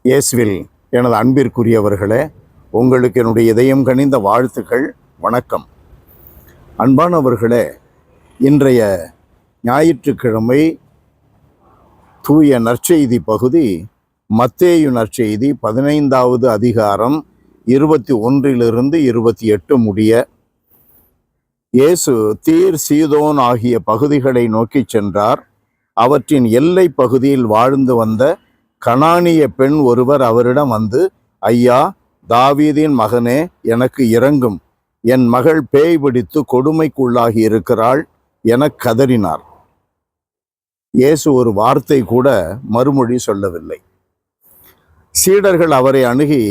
இயேசுவில் எனது அன்பிற்குரியவர்களே, உங்களுக்கு என்னுடைய இதயம் கனிந்த வாழ்த்துக்கள், வணக்கம். அன்பானவர்களே, இன்றைய ஞாயிற்றுக்கிழமை தூய நற்செய்தி பகுதி மத்தேயு நற்செய்தி 15வது அதிகாரம் 21 28 முடிய. இயேசு தீர் சீதோன் ஆகிய பகுதிகளை நோக்கி சென்றார். அவற்றின் எல்லை பகுதியில் வாழ்ந்து வந்த கனானிய பெண் ஒருவர் அவரிடம் வந்து, ஐயா, தாவீதின் மகனே, எனக்கு இரங்கும், என் மகள் பேய் பிடித்து கொடுமைக்குள்ளாகி இருக்கிறாள் என கதறினார். இயேசு ஒரு வார்த்தை கூட மறுமொழி சொல்லவில்லை. சீடர்கள் அவரை அணுகி,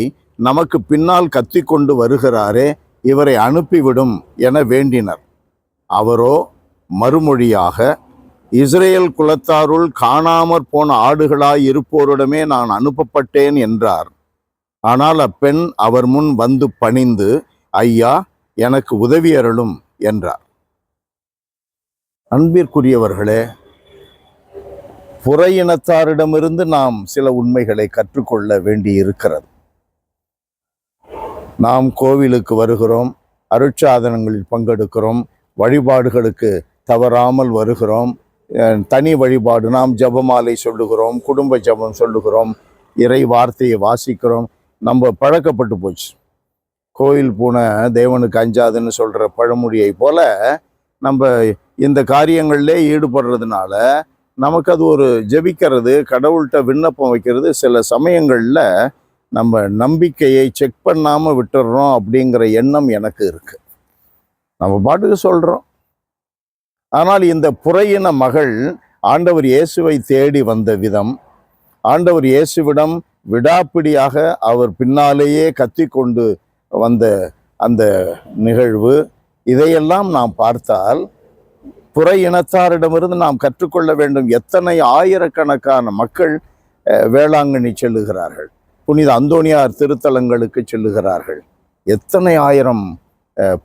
நமக்கு பின்னால் கத்திக்கொண்டு வருகிறாரே, இவரை அனுப்பிவிடும் என வேண்டினர். அவரோ மறுமொழியாக, இஸ்ரேல் குலத்தாருள் காணாமற் போன ஆடுகளாய் இருப்போரிடமே நான் அனுப்பப்பட்டேன் என்றார். ஆனால் அப்பெண் அவர் முன் வந்து பணிந்து, ஐயா, எனக்கு உதவி அருளும் என்றார். அன்பிற்குரியவர்களே, புற இனத்தாரிடமிருந்து நாம் சில உண்மைகளை கற்றுக்கொள்ள வேண்டி இருக்கிறது. நாம் கோவிலுக்கு வருகிறோம், அருட்சாதனங்களில் பங்கெடுக்கிறோம், வழிபாடுகளுக்கு தவறாமல் வருகிறோம். தனி வழிபாடு, நாம் ஜபமாலை சொல்லுகிறோம், குடும்ப ஜபம் சொல்லுகிறோம், இறை வார்த்தையை வாசிக்கிறோம். நம்ம பழக்கப்பட்டு போச்சு. கோயில் பூனை தேவனுக்கு அஞ்சாதுன்னு சொல்கிற பழமொழியை போல நம்ம இந்த காரியங்களிலே ஈடுபடுறதுனால நமக்கு அது ஒரு ஜெபிக்கிறது, கடவுள்கிட்ட விண்ணப்பம் வைக்கிறது, சில சமயங்களில் நம்ம நம்பிக்கையை செக் பண்ணாமல் விட்டுடுறோம் அப்படிங்கிற எண்ணம் எனக்கு இருக்குது. நம்ம பாட்டுக்கு சொல்கிறோம். ஆனால் இந்த புறையின மகள் ஆண்டவர் இயேசுவை தேடி வந்த விதம், ஆண்டவர் இயேசுவிடம் விடாப்பிடியாக அவர் பின்னாலேயே கத்தி கொண்டு வந்த அந்த நிகழ்வு, இதையெல்லாம் நாம் பார்த்தால் புற இனத்தாரிடமிருந்து நாம் கற்றுக்கொள்ள வேண்டும். எத்தனை ஆயிரக்கணக்கான மக்கள் வேளாங்கண்ணி செல்லுகிறார்கள், புனித அந்தோனியார் திருத்தலங்களுக்கு செல்லுகிறார்கள். எத்தனை ஆயிரம்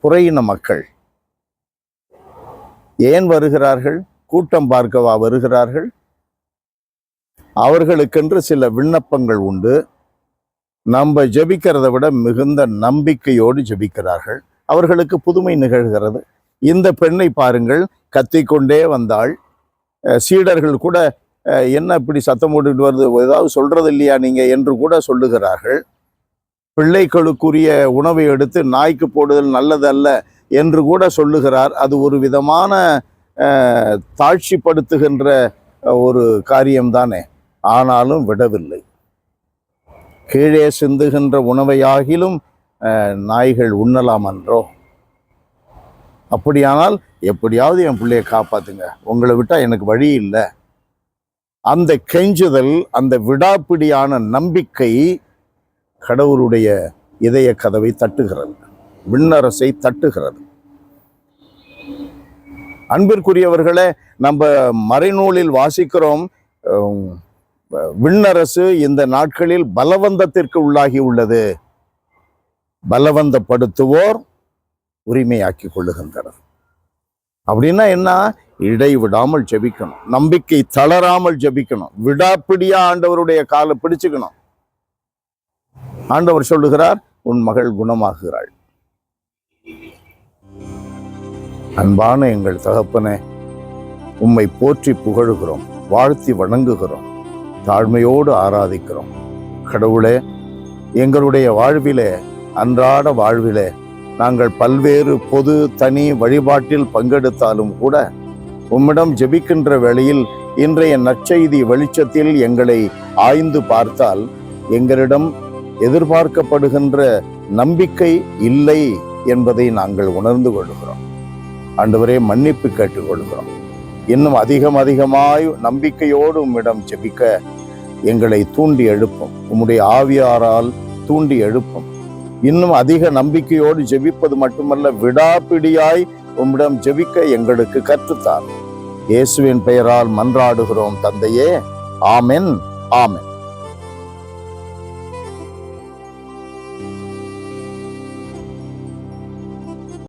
புறையின மக்கள் ஏன் வருகிறார்கள்? கூட்டம் பார்க்கவா வருகிறார்கள்? அவர்களுக்கென்று சில விண்ணப்பங்கள் உண்டு. நம்ம ஜெபிக்கிறதை விட மிகுந்த நம்பிக்கையோடு ஜெபிக்கிறார்கள். அவர்களுக்கு புதுமை நிகழ்கிறது. இந்த பெண்ணை பாருங்கள், கத்திக்கொண்டே வந்தாள். சீடர்கள் கூட, என்ன இப்படி சத்தம் போட்டுக்கிட்டு வருது, ஏதாவது சொல்றது இல்லையா நீங்க என்று கூட சொல்லுகிறார்கள். பிள்ளைகளுக்குரிய உணவை எடுத்து நாய்க்கு போடுதல் நல்லதல்ல என்று கூட சொல்லுகிறார். அது ஒரு விதமான தாழ்ச்சிப்படுத்துகின்ற ஒரு காரியம்தானே. ஆனாலும் விடவில்லை. கீழே சிந்துகின்ற உணவையாகிலும் நாய்கள் உண்ணலாம் என்றோ? அப்படியானால் எப்படியாவது என் பிள்ளையை காப்பாத்துங்க, உங்களை விட்டா எனக்கு வழி இல்லை. அந்த கெஞ்சுதல், அந்த விடாப்பிடியான நம்பிக்கை கடவுளுடைய இதய கதவை தட்டுகிறது, விண்ணரசை தட்டுகிறது. அன்பிற்குரியவர்களே, நம்ம மறைநூலில் வாசிக்கிறோம், விண்ணரசு இந்த நாட்களில் பலவந்தத்திற்கு உள்ளாகி உள்ளது. பலவந்தப்படுத்துவோர் உரிமையாக்கி கொள்ளுகின்றனர். அப்படின்னா என்ன? இடைவிடாமல் ஜெபிக்கணும், நம்பிக்கை தளராமல் ஜெபிக்கணும், விடாப்பிடியா ஆண்டவருடைய காலை பிடிச்சுக்கணும். ஆண்டவர் சொல்லுகிறார், உன் மகள் குணமாகுகிறாள். அன்பான எங்கள் தகப்பனே, உம்மை போற்றி புகழுகிறோம், வாழ்த்தி வணங்குகிறோம், தாழ்மையோடு ஆராதிக்கிறோம். கடவுளே, எங்களுடைய வாழ்விலே, அன்றாட வாழ்விலே நாங்கள் பல்வேறு பொது தனி வழிபாட்டில் பங்கெடுத்தாலும் கூட உம்மிடம் ஜெபிக்கின்ற வேளையில் இன்றைய நற்செய்தி வெளிச்சத்தில் எங்களை ஆய்ந்து பார்த்தால் எங்களிடம் எதிர்பார்க்கப்படுகின்ற நம்பிக்கை இல்லை என்பதை நாங்கள் உணர்ந்து கொள்கிறோம். ஆண்டவரே, மன்னிப்பு கேட்டுக்கொள்கிறோம். இன்னும் அதிகமாய் நம்பிக்கையோடு உம்மிடம் ஜெபிக்க எங்களை தூண்டி எழுப்பும். உம்முடைய ஆவியாரால் தூண்டி எழுப்பும். இன்னும் அதிக நம்பிக்கையோடு ஜெபிப்பது மட்டுமல்ல, விடாப்பிடியாய் உம்மிடம் ஜெபிக்க எங்களுக்கு கற்றுத்தார். இயேசுவின் பெயரால் மன்றாடுகிறோம் தந்தையே. ஆமென், ஆமென்.